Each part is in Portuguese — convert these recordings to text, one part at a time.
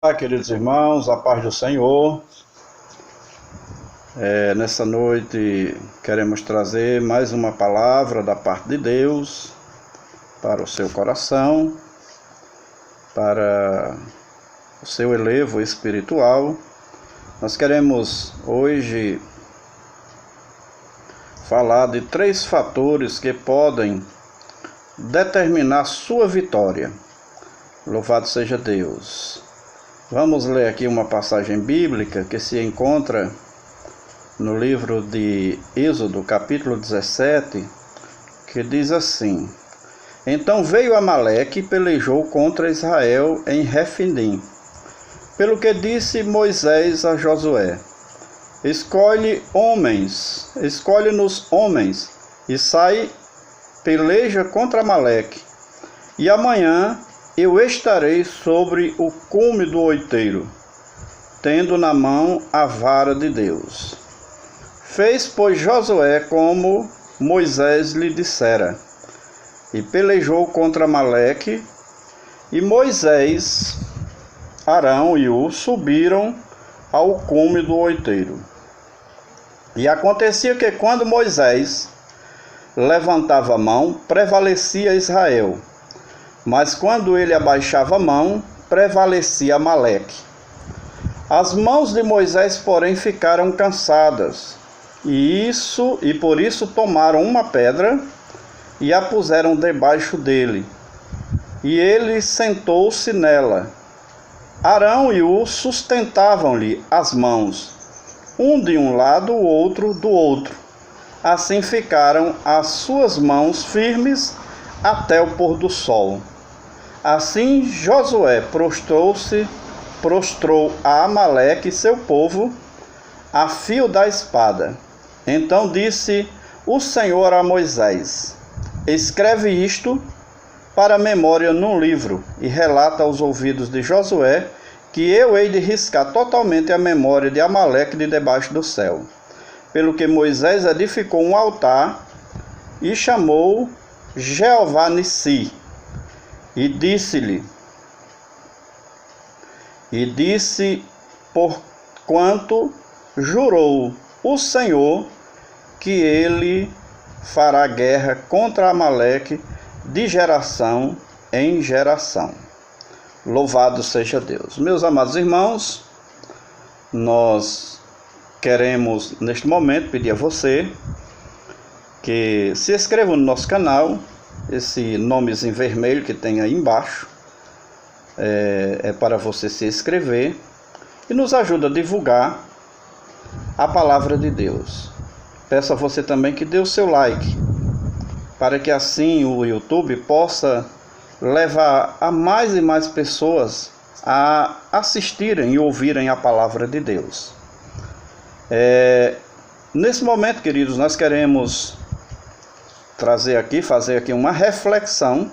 Olá, queridos irmãos, a paz do Senhor. Nessa noite queremos trazer mais uma palavra da parte de Deus para o seu coração, para o seu elevo espiritual. Nós queremos hoje falar de 3 fatores que podem determinar sua vitória. Louvado seja Deus. Vamos ler aqui uma passagem bíblica que se encontra no livro de Êxodo, capítulo 17, que diz assim: Então veio Amaleque e pelejou contra Israel em Refidim. Pelo que disse Moisés a Josué: Escolhe-nos homens, e sai, peleja contra Amaleque, e amanhã eu estarei sobre o cume do outeiro, tendo na mão a vara de Deus. Fez, pois, Josué como Moisés lhe dissera, e pelejou contra Amaleque, e Moisés, Arão e Hur subiram ao cume do outeiro. E acontecia que quando Moisés levantava a mão, prevalecia Israel, mas quando ele abaixava a mão, prevalecia Amaleque. As mãos de Moisés, porém, ficaram cansadas, e por isso tomaram uma pedra e a puseram debaixo dele, e ele sentou-se nela. Arão e Hur sustentavam-lhe as mãos, um de um lado, o outro do outro. Assim ficaram as suas mãos firmes até o pôr do sol. Assim Josué prostrou a Amaleque e seu povo a fio da espada. Então disse o Senhor a Moisés: Escreve isto para memória num livro, e relata aos ouvidos de Josué que eu hei de riscar totalmente a memória de Amaleque de debaixo do céu. Pelo que Moisés edificou um altar e chamou Jeová Nissi, e disse porquanto jurou o Senhor que ele fará guerra contra Amaleque de geração em geração. Louvado seja Deus. Meus amados irmãos, nós queremos neste momento pedir a você que se inscreva no nosso canal. Esse nomezinho vermelho que tem aí embaixo é para você se inscrever e nos ajuda a divulgar a palavra de Deus. Peço a você também que dê o seu like, para que assim o YouTube possa levar a mais e mais pessoas a assistirem e ouvirem a palavra de Deus. Nesse momento, queridos, nós queremos fazer aqui uma reflexão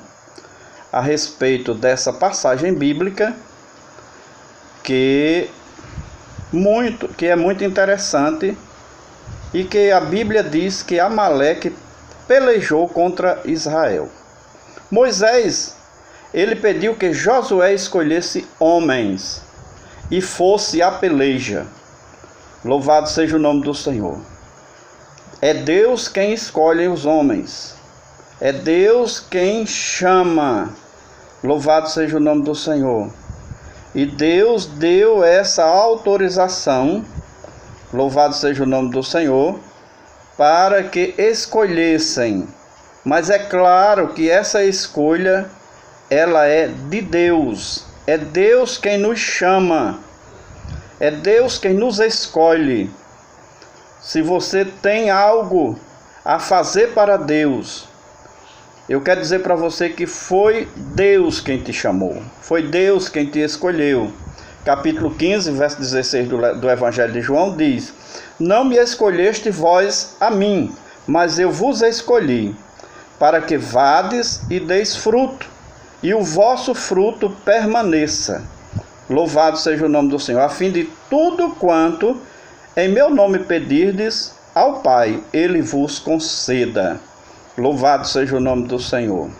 a respeito dessa passagem bíblica que é muito interessante, e que a Bíblia diz que Amaleque pelejou contra Israel. Moisés, ele pediu que Josué escolhesse homens e fosse a peleja. Louvado seja o nome do Senhor. É Deus quem escolhe os homens. É Deus quem chama. Louvado seja o nome do Senhor. E Deus deu essa autorização, louvado seja o nome do Senhor, para que escolhessem. Mas é claro que essa escolha, ela é de Deus. É Deus quem nos chama. É Deus quem nos escolhe. Se você tem algo a fazer para Deus, eu quero dizer para você que foi Deus quem te chamou. Foi Deus quem te escolheu. Capítulo 15, verso 16 do Evangelho de João diz: Não me escolheste vós a mim, mas eu vos escolhi, para que vades e deis fruto, e o vosso fruto permaneça. Louvado seja o nome do Senhor, a fim de tudo quanto em meu nome pedirdes ao Pai, ele vos conceda. Louvado seja o nome do Senhor.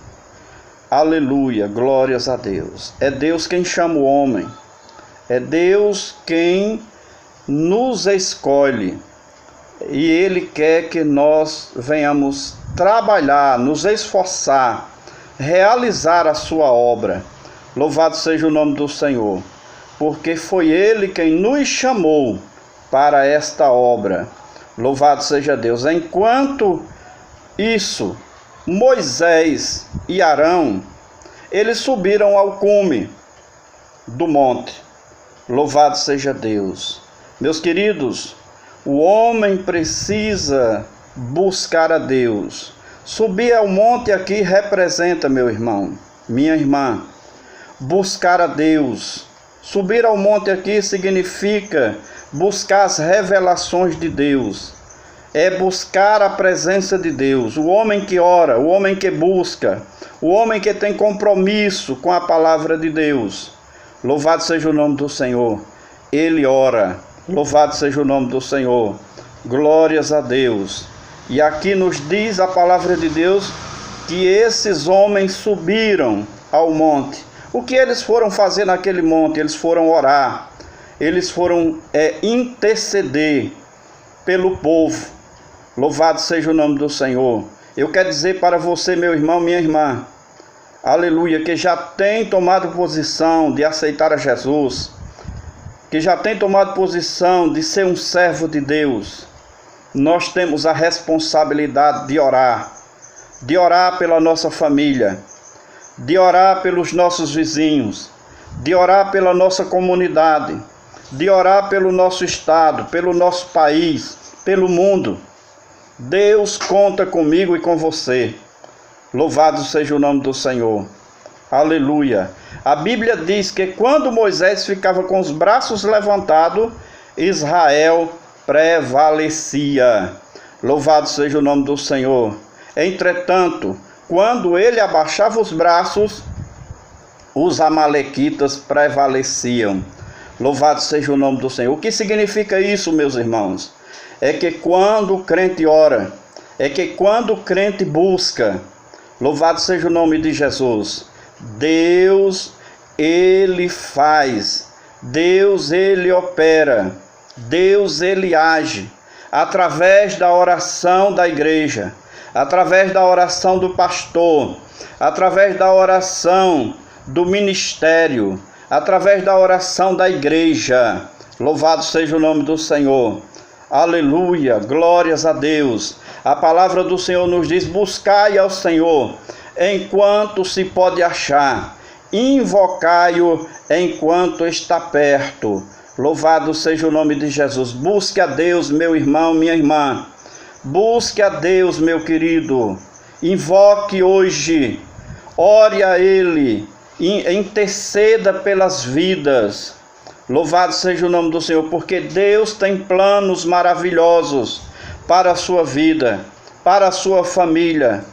Aleluia, glórias a Deus. É Deus quem chama o homem. É Deus quem nos escolhe. E Ele quer que nós venhamos trabalhar, nos esforçar, realizar a sua obra. Louvado seja o nome do Senhor, porque foi Ele quem nos chamou para esta obra. Louvado seja Deus. Enquanto isso, Moisés e Arão, eles subiram ao cume do monte. Louvado seja Deus. Meus queridos, o homem precisa buscar a Deus. Subir ao monte aqui representa, meu irmão, minha irmã, buscar a Deus. Subir ao monte aqui significa buscar as revelações de Deus. É buscar a presença de Deus. O homem que ora, o homem que busca, o homem que tem compromisso com a palavra de Deus. Louvado seja o nome do Senhor. Ele ora. Louvado seja o nome do Senhor. Glórias a Deus. E aqui nos diz a palavra de Deus que esses homens subiram ao monte. O que eles foram fazer naquele monte? Eles foram orar. Eles foram interceder pelo povo. Louvado seja o nome do Senhor. Eu quero dizer para você, meu irmão, minha irmã, aleluia, que já tem tomado posição de aceitar a Jesus, que já tem tomado posição de ser um servo de Deus, nós temos a responsabilidade de orar pela nossa família, de orar pelos nossos vizinhos, de orar pela nossa comunidade, de orar pelo nosso estado, pelo nosso país, pelo mundo. Deus conta comigo e com você. Louvado seja o nome do Senhor. Aleluia. A Bíblia diz que quando Moisés ficava com os braços levantados, Israel prevalecia. Louvado seja o nome do Senhor. Entretanto, quando ele abaixava os braços, os amalequitas prevaleciam. Louvado seja o nome do Senhor. O que significa isso, meus irmãos? É que quando o crente ora, é que quando o crente busca, louvado seja o nome de Jesus, Deus, Ele faz, Deus, Ele opera, Deus, Ele age, através da oração da igreja, através da oração do pastor, através da oração do ministério, através da oração da igreja. Louvado seja o nome do Senhor. Aleluia, glórias a Deus. A palavra do Senhor nos diz: buscai ao Senhor enquanto se pode achar, invocai-o enquanto está perto. Louvado seja o nome de Jesus. Busque a Deus, meu irmão, minha irmã. Busque a Deus, meu querido. Invoque hoje. Ore a Ele. Interceda pelas vidas. Louvado seja o nome do Senhor, porque Deus tem planos maravilhosos para a sua vida, para a sua família,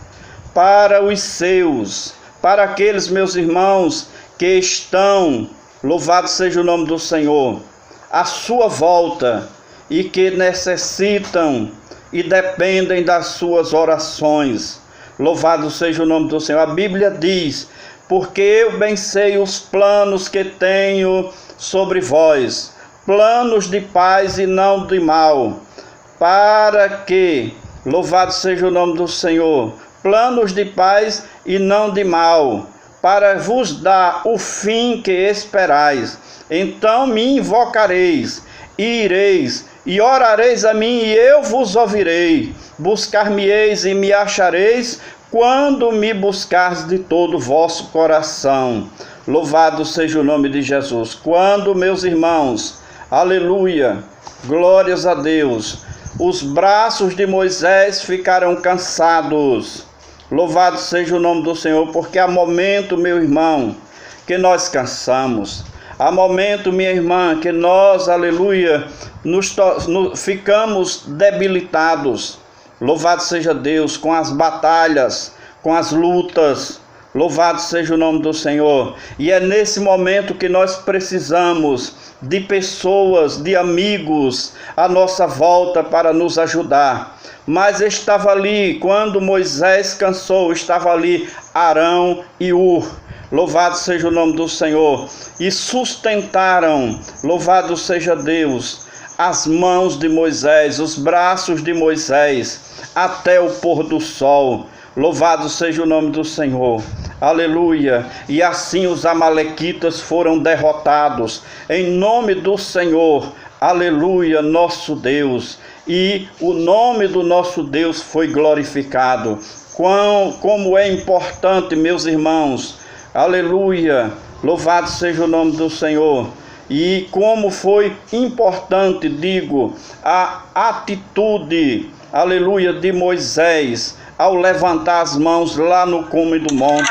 para os seus, para aqueles, meus irmãos, que estão, louvado seja o nome do Senhor, à sua volta e que necessitam e dependem das suas orações. Louvado seja o nome do Senhor. A Bíblia diz: porque eu bem sei os planos que tenho sobre vós, planos de paz e não de mal, para que, louvado seja o nome do Senhor, planos de paz e não de mal, para vos dar o fim que esperais. Então me invocareis, e ireis, e orareis a mim, e eu vos ouvirei. Buscar-me-eis e me achareis, quando me buscares de todo o vosso coração. Louvado seja o nome de Jesus. Quando, meus irmãos, aleluia, glórias a Deus, os braços de Moisés ficaram cansados. Louvado seja o nome do Senhor, porque há momento, meu irmão, que nós cansamos. Há momento, minha irmã, que nós, aleluia, ficamos debilitados. Louvado seja Deus, com as batalhas, com as lutas. Louvado seja o nome do Senhor. E é nesse momento que nós precisamos de pessoas, de amigos à nossa volta para nos ajudar. Mas estava ali, quando Moisés cansou, estava ali Arão e Hur. louvado seja o nome do Senhor, e sustentaram, louvado seja Deus, as mãos de Moisés, os braços de Moisés, até o pôr do sol. Louvado seja o nome do Senhor. Aleluia. E assim os amalequitas foram derrotados, em nome do Senhor. Aleluia, nosso Deus. E o nome do nosso Deus foi glorificado. Como é importante, meus irmãos. Aleluia. Louvado seja o nome do Senhor. E como foi importante, digo, a atitude, aleluia, de Moisés ao levantar as mãos lá no cume do monte.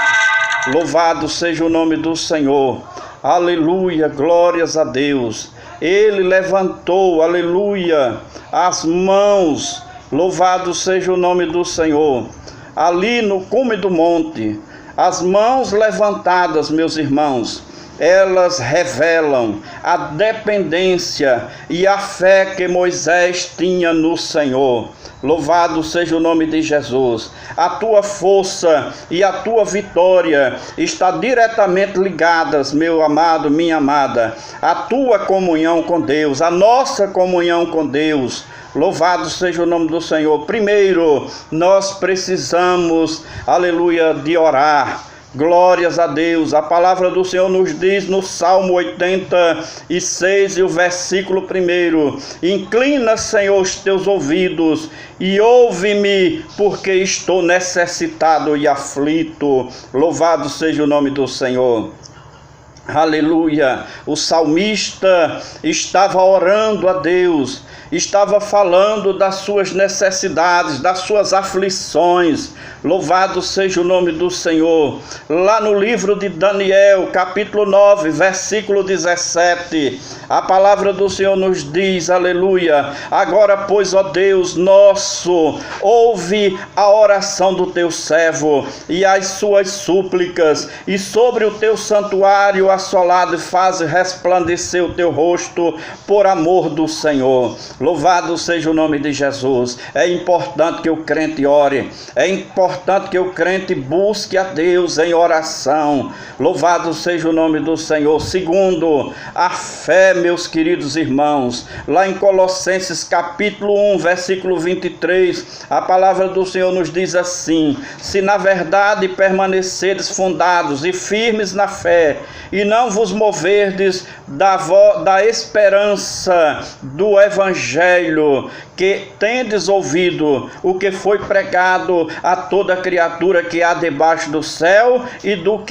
Louvado seja o nome do Senhor. Aleluia, glórias a Deus. Ele levantou, aleluia, as mãos. Louvado seja o nome do Senhor. Ali no cume do monte, as mãos levantadas, meus irmãos, elas revelam a dependência e a fé que Moisés tinha no Senhor. Louvado seja o nome de Jesus. A tua força e a tua vitória está diretamente ligadas, meu amado, minha amada, a tua comunhão com Deus, a nossa comunhão com Deus. Louvado seja o nome do Senhor. Primeiro, nós precisamos, aleluia, de orar. Glórias a Deus. A palavra do Senhor nos diz no Salmo 86 e o versículo 1: Inclina, Senhor, os teus ouvidos e ouve-me, porque estou necessitado e aflito. Louvado seja o nome do Senhor. Aleluia. O salmista estava orando a Deus, estava falando das suas necessidades, das suas aflições. Louvado seja o nome do Senhor. Lá no livro de Daniel, capítulo 9, versículo 17, a palavra do Senhor nos diz, aleluia: Agora, pois, ó Deus nosso, ouve a oração do teu servo e as suas súplicas, e sobre o teu santuário assolado faz resplandecer o teu rosto por amor do Senhor. Louvado seja o nome de Jesus. É importante que o crente ore, é importante que o crente busque a Deus em oração. Louvado seja o nome do Senhor. Segundo, a fé, meus queridos irmãos, lá em Colossenses capítulo 1, versículo 23, a palavra do Senhor nos diz assim: Se na verdade permaneceres fundados e firmes na fé, e não vos moverdes da esperança do Evangelho, que tendes ouvido, o que foi pregado a toda criatura que há debaixo do céu, e do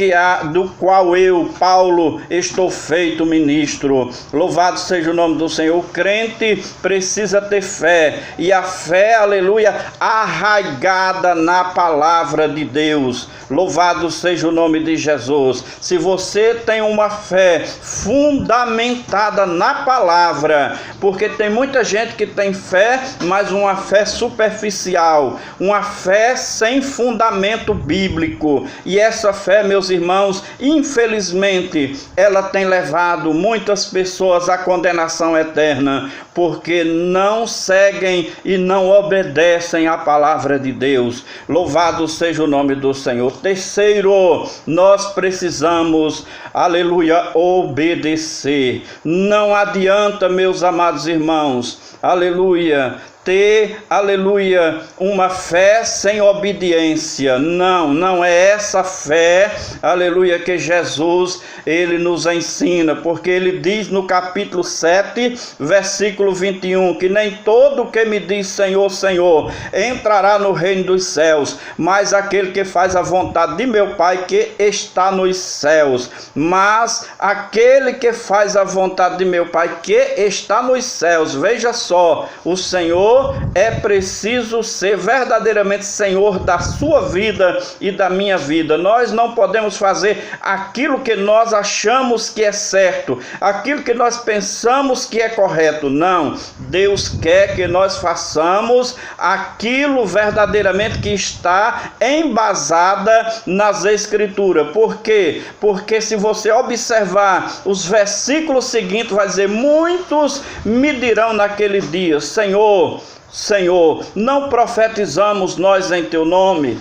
qual eu, Paulo, estou feito ministro. Louvado seja o nome do Senhor. O crente precisa ter fé, e a fé, aleluia, arraigada na palavra de Deus. Louvado seja o nome de Jesus. Se você tem uma fé fundamentada na palavra, porque tem muita gente que tem fé, mas uma fé superficial, uma fé sem fundamento bíblico. E essa fé, meus irmãos, infelizmente, ela tem levado muitas pessoas à condenação eterna, porque não seguem e não obedecem à palavra de Deus. Louvado seja o nome do Senhor. Terceiro, nós precisamos, aleluia, obedecer. Não adianta, meus amados irmãos, aleluia, ter, aleluia, uma fé sem obediência. Não é essa fé, aleluia, que Jesus, ele nos ensina, porque ele diz no capítulo 7, versículo 21, que nem todo que me diz Senhor, Senhor, entrará no reino dos céus, mas aquele que faz a vontade de meu Pai que está nos céus. Mas aquele que faz a vontade de meu Pai que está nos céus, veja só, o Senhor é preciso ser verdadeiramente Senhor da sua vida e da minha vida. Nós não podemos fazer aquilo que nós achamos que é certo, aquilo que nós pensamos que é correto. Não, Deus quer que nós façamos aquilo verdadeiramente que está embasada nas Escrituras. Por quê? Porque se você observar os versículos seguintes, vai dizer: muitos me dirão naquele dia, Senhor, Senhor, não profetizamos nós em teu nome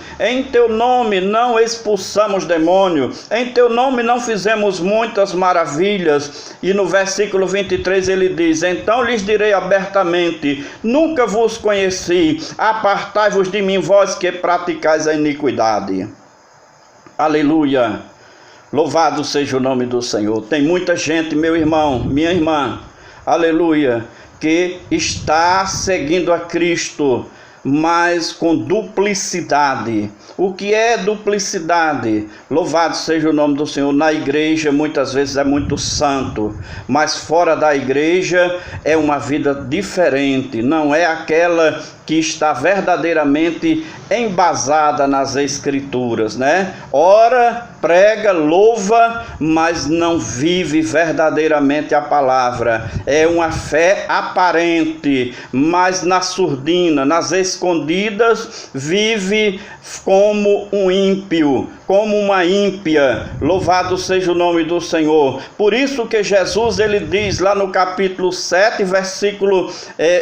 não expulsamos demônio, em teu nome não fizemos muitas maravilhas. E no versículo 23 ele diz: então lhes direi abertamente, nunca vos conheci, apartai-vos de mim, vós que praticais a iniquidade. Aleluia, louvado seja o nome do Senhor. Tem muita gente, meu irmão, minha irmã, aleluia, que está seguindo a Cristo, mas com duplicidade. O que é duplicidade? Louvado seja o nome do Senhor. Na igreja muitas vezes é muito santo, mas fora da igreja é uma vida diferente, não é aquela que está verdadeiramente embasada nas Escrituras, né? Ora, prega, louva, mas não vive verdadeiramente a palavra. É uma fé aparente, mas na surdina, nas escondidas, vive como um ímpio, como uma ímpia. Louvado seja o nome do Senhor. Por isso que Jesus, ele diz lá no capítulo 7, versículo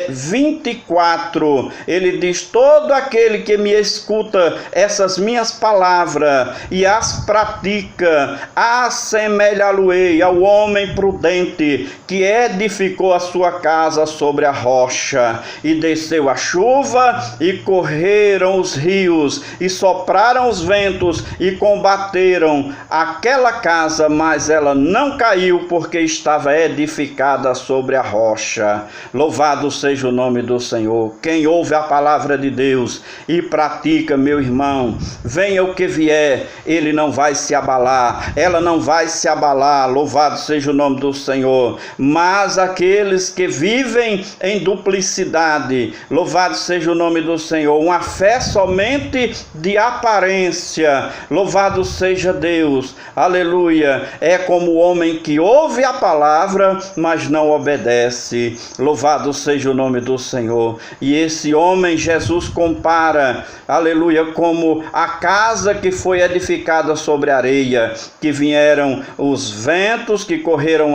24, ele diz: todo aquele que me escuta essas minhas palavras e as pratica, assemelhá-lo-ei ao homem prudente que edificou a sua casa sobre a rocha, e desceu a chuva, e correram os rios, e sopraram os ventos, e combateram aquela casa, mas ela não caiu, porque estava edificada sobre a rocha. Louvado seja o nome do Senhor. Quem ouve a palavra de Deus e pratica, meu irmão, venha o que vier, ele não vai se abalar, ela não vai se abalar. Louvado seja o nome do Senhor. Mas aqueles que vivem em duplicidade, louvado seja o nome do Senhor, uma fé somente de aparência, louvado seja Deus, aleluia, é como o homem que ouve a palavra, mas não obedece. Louvado seja o nome do Senhor. E esse homem Jesus compara, aleluia, como a casa que foi edificada sobre areia, que vieram os ventos, que correram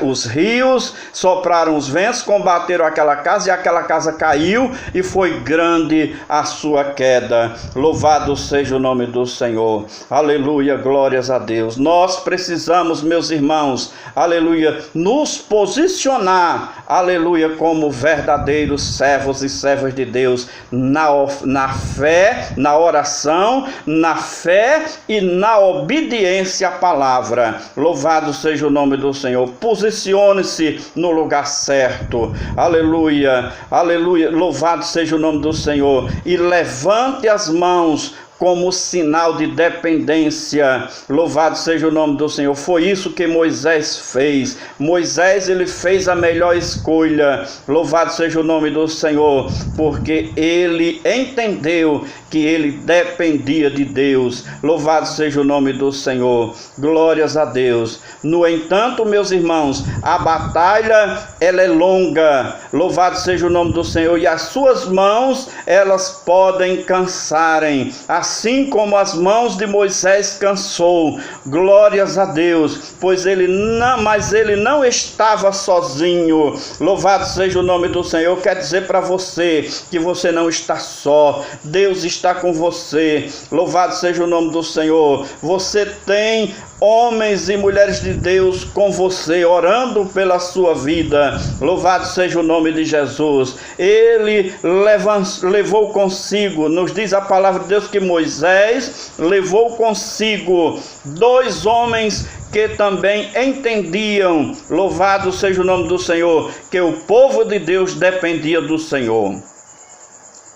os rios, sopraram os ventos, combateram aquela casa, e aquela casa caiu, e foi grande a sua queda. Louvado seja o nome do Senhor. Aleluia, glórias a Deus. Nós precisamos, meus irmãos, aleluia, nos posicionar, aleluia, como verdadeiros servos e servas de Deus, na fé, na oração, na fé e na obediência à palavra. Louvado seja o nome do Senhor. Posicione-se no lugar certo. Aleluia, aleluia, louvado seja o nome do Senhor. E levante as mãos como sinal de dependência. Louvado seja o nome do Senhor. Foi isso que Moisés fez. Moisés, ele fez a melhor escolha. Louvado seja o nome do Senhor, porque ele entendeu que ele dependia de Deus. Louvado seja o nome do Senhor. Glórias a Deus. No entanto, meus irmãos, a batalha, ela é longa. Louvado seja o nome do Senhor. E as suas mãos, elas podem cansarem, assim como as mãos de Moisés cansou. Glórias a Deus, pois ele não estava sozinho. Louvado seja o nome do Senhor. Quer dizer para você que você não está só. Deus está com você. Louvado seja o nome do Senhor. Você tem homens e mulheres de Deus com você, orando pela sua vida. Louvado seja o nome de Jesus. Ele levou consigo, nos diz a palavra de Deus, que Moisés levou consigo 2 homens que também entendiam, louvado seja o nome do Senhor, que o povo de Deus dependia do Senhor.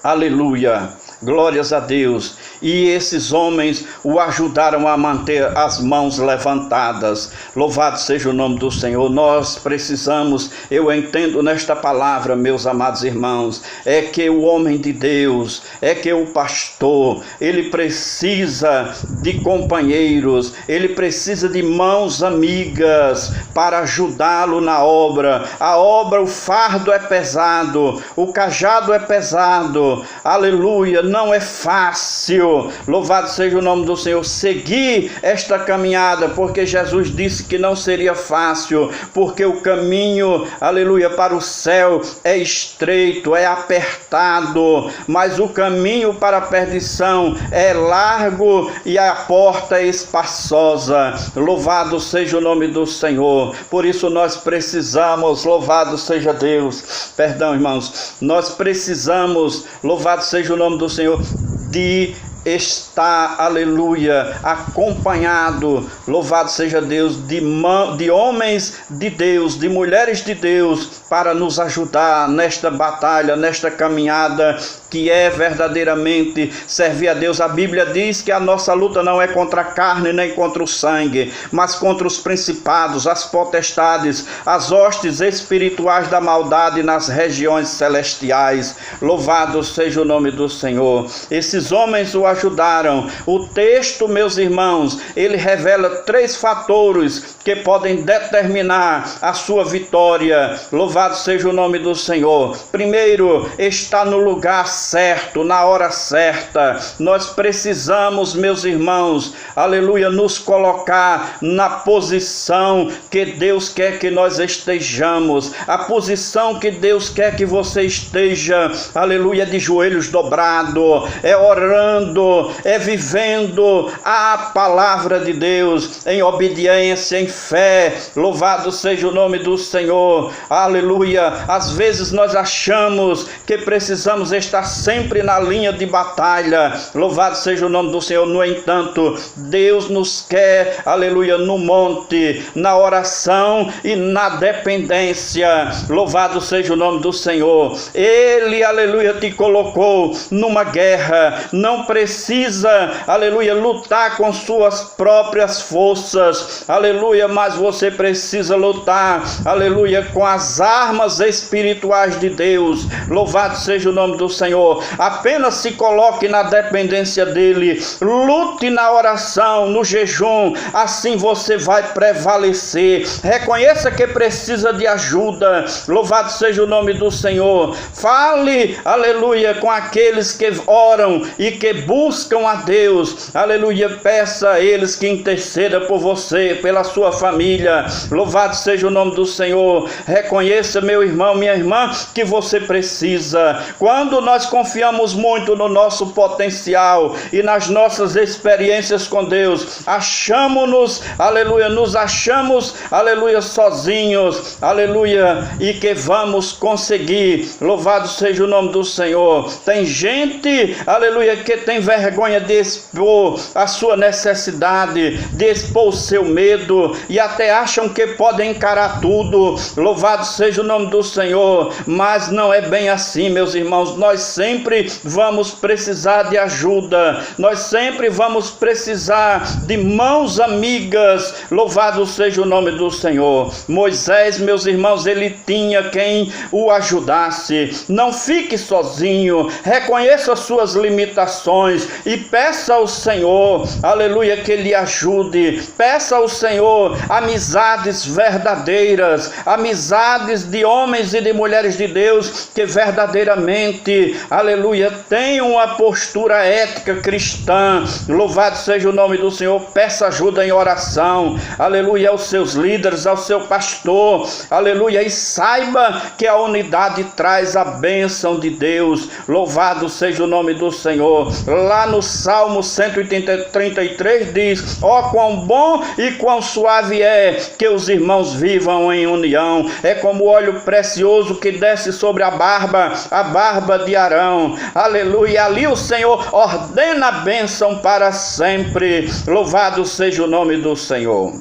Aleluia, glórias a Deus. E esses homens o ajudaram a manter as mãos levantadas. Louvado seja o nome do Senhor. Nós precisamos, eu entendo nesta palavra, meus amados irmãos, é que o homem de Deus, é que o pastor, ele precisa de companheiros, ele precisa de mãos amigas para ajudá-lo na obra. A obra, o fardo é pesado, o cajado é pesado, aleluia, não é fácil. quero, louvado seja o nome do Senhor, seguir esta caminhada, porque Jesus disse que não seria fácil, porque o caminho, aleluia, para o céu é estreito, é apertado, mas o caminho para a perdição é largo e a porta é espaçosa. Louvado seja o nome do Senhor. Por isso nós precisamos, louvado seja Deus, perdão, irmãos, nós precisamos, louvado seja o nome do Senhor, de estar, aleluia, acompanhado, louvado seja Deus, de homens de Deus, de mulheres de Deus, para nos ajudar nesta batalha, nesta caminhada, que é verdadeiramente servir a Deus. A Bíblia diz que a nossa luta não é contra a carne nem contra o sangue, mas contra os principados, as potestades, as hostes espirituais da maldade nas regiões celestiais. Louvado seja o nome do Senhor. Esses homens o ajudaram. O texto, meus irmãos, ele revela 3 fatores que podem determinar a sua vitória. Louvado seja o nome do Senhor. Primeiro, está no lugar certo, na hora certa. Nós precisamos, meus irmãos, aleluia, nos colocar na posição que Deus quer que nós estejamos. A posição que Deus quer que você esteja, aleluia, de joelhos dobrados, é orando, é vivendo a palavra de Deus em obediência, em fé. Louvado seja o nome do Senhor, aleluia. Às vezes nós achamos que precisamos estar sempre na linha de batalha. Louvado seja o nome do Senhor. No entanto, Deus nos quer, aleluia, no monte, na oração e na dependência. Louvado seja o nome do Senhor. Ele, aleluia, te colocou numa guerra. Não precisa, aleluia, lutar com suas próprias forças, aleluia, mas você precisa lutar, aleluia, com as armas espirituais de Deus. Louvado seja o nome do Senhor. Apenas se coloque na dependência dele, lute na oração, no jejum, assim você vai prevalecer. Reconheça que precisa de ajuda. Louvado seja o nome do Senhor. Fale, aleluia, com aqueles que oram e que buscam a Deus, aleluia. Peça a eles que interceda por você, pela sua família. Louvado seja o nome do Senhor. Reconheça, meu irmão, minha irmã, que você precisa. Quando nós confiamos muito no nosso potencial e nas nossas experiências com Deus, achamos-nos, aleluia, nos achamos, aleluia, sozinhos, aleluia, e que vamos conseguir. Louvado seja o nome do Senhor. Tem gente, aleluia, que tem vergonha de expor a sua necessidade, de expor o seu medo, e até acham que podem encarar tudo. Louvado seja o nome do Senhor. Mas não é bem assim, meus irmãos. Nós sempre vamos precisar de ajuda, nós sempre vamos precisar de mãos amigas. Louvado seja o nome do Senhor. Moisés, meus irmãos, ele tinha quem o ajudasse. Não fique sozinho, reconheça suas limitações e peça ao Senhor, aleluia, que ele ajude. Peça ao Senhor amizades verdadeiras, amizades de homens e de mulheres de Deus que verdadeiramente, aleluia, tenham uma postura ética cristã. Louvado seja o nome do Senhor. Peça ajuda em oração, aleluia, aos seus líderes, ao seu pastor, aleluia, e saiba que a unidade traz a bênção de Deus. Louvado seja o nome do Senhor. Lá no Salmo 133 diz: ó, quão bom e quão suave é que os irmãos vivam em união. É como o óleo precioso que desce sobre a barba de Arão. Aleluia. Ali o Senhor ordena a bênção para sempre. Louvado seja o nome do Senhor.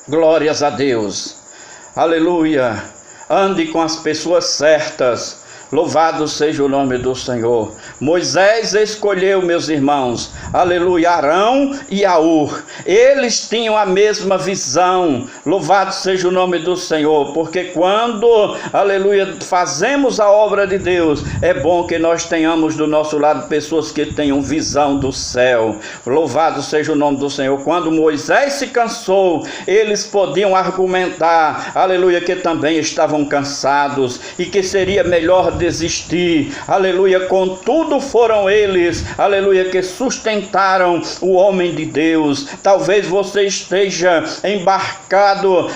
Glórias a Deus. Aleluia. Ande com as pessoas certas. Louvado seja o nome do Senhor. Moisés escolheu, meus irmãos, aleluia, Arão e Aur. Eles tinham a mesma visão. Louvado seja o nome do Senhor. Porque quando, aleluia, fazemos a obra de Deus, é bom que nós tenhamos do nosso lado pessoas que tenham visão do céu. Louvado seja o nome do Senhor. Quando Moisés se cansou, eles podiam argumentar, aleluia, que também estavam cansados e que seria melhor desistir, aleluia. Contudo foram eles, aleluia, que sustentaram o homem de Deus. Talvez você esteja embarcando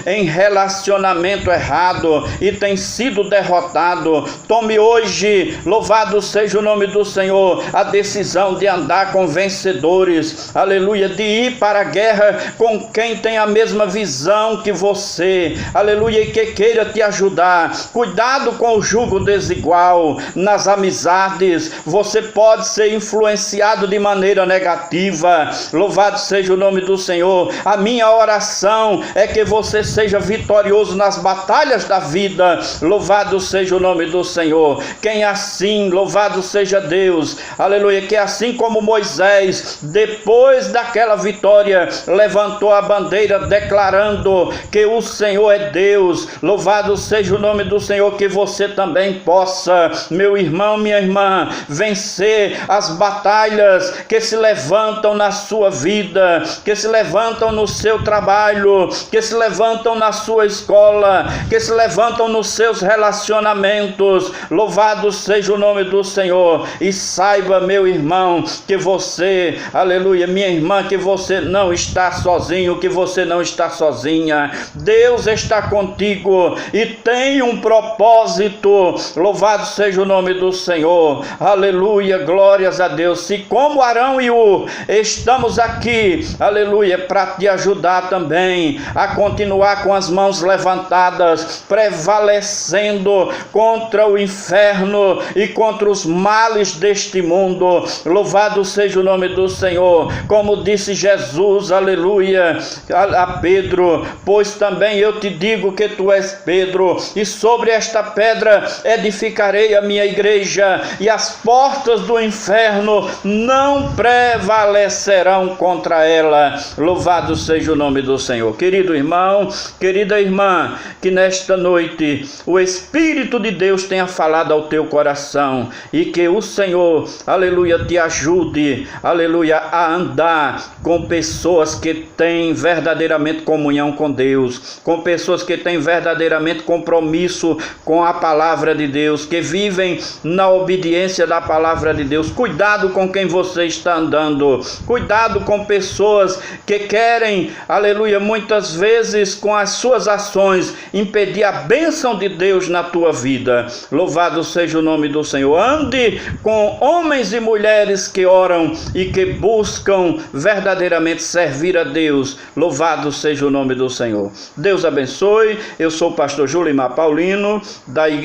em relacionamento errado e tem sido derrotado. Tome hoje, louvado seja o nome do Senhor, a decisão de andar com vencedores, aleluia, de ir para a guerra com quem tem a mesma visão que você, aleluia, e que queira te ajudar. Cuidado com o jugo desigual. Nas amizades você pode ser influenciado de maneira negativa. Louvado seja o nome do Senhor. A minha oração é que você seja vitorioso nas batalhas da vida. Louvado seja o nome do Senhor. Quem assim, louvado seja Deus, aleluia, que assim como Moisés, depois daquela vitória, levantou a bandeira declarando que o Senhor é Deus. Louvado seja o nome do Senhor, que você também possa, meu irmão, minha irmã, vencer as batalhas que se levantam na sua vida, que se levantam no seu trabalho, que se levantam na sua escola, que se levantam nos seus relacionamentos. Louvado seja o nome do Senhor. E saiba, meu irmão, que você, aleluia, minha irmã, que você não está sozinho, que você não está sozinha. Deus está contigo e tem um propósito. Louvado seja o nome do Senhor. Aleluia, glórias a Deus. Se como Arão e Ur estamos aqui, aleluia, para te ajudar também a continuar com as mãos levantadas, prevalecendo contra o inferno e contra os males deste mundo. Louvado seja o nome do Senhor. Como disse Jesus, aleluia, a Pedro: pois também eu te digo que tu és Pedro, e sobre esta pedra edificarei a minha igreja, e as portas do inferno não prevalecerão contra ela. Louvado seja o nome do Senhor. Querido irmão, querida irmã, que nesta noite o Espírito de Deus tenha falado ao teu coração, e que o Senhor, aleluia, te ajude, aleluia, a andar com pessoas que têm verdadeiramente comunhão com Deus, com pessoas que têm verdadeiramente compromisso com a palavra de Deus, que vivem na obediência da palavra de Deus. Cuidado com quem você está andando, cuidado com pessoas que querem, aleluia, muitas vezes com as suas ações impedir a bênção de Deus na tua vida. Louvado seja o nome do Senhor. Ande com homens e mulheres que oram e que buscam verdadeiramente servir a Deus. Louvado seja o nome do Senhor. Deus abençoe. Eu sou o pastor Julimar Paulino,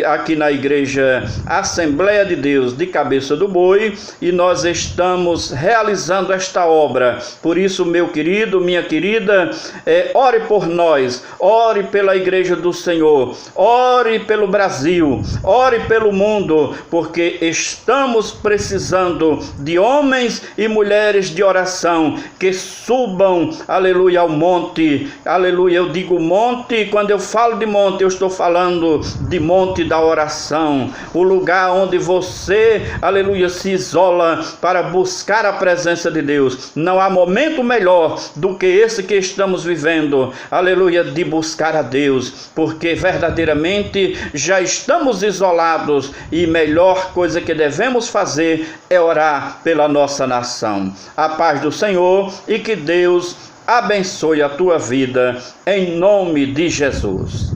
aqui na igreja Assembleia de Deus de Cabeça do Boi, e nós estamos realizando esta obra. Por isso, meu querido, minha querida, ore por nós, ore pela igreja do Senhor, ore pelo Brasil, ore pelo mundo, porque estamos precisando de homens e mulheres de oração que subam, aleluia, ao monte. Aleluia, eu digo monte, quando eu falo de monte, eu estou falando de monte da oração, o lugar onde você, aleluia, se isola para buscar a presença de Deus. Não há momento melhor do que esse que estamos vivendo, aleluia, de buscar a Deus, porque verdadeiramente já estamos isolados, e melhor coisa que devemos fazer é orar pela nossa nação. A paz do Senhor, e que Deus abençoe a tua vida, em nome de Jesus.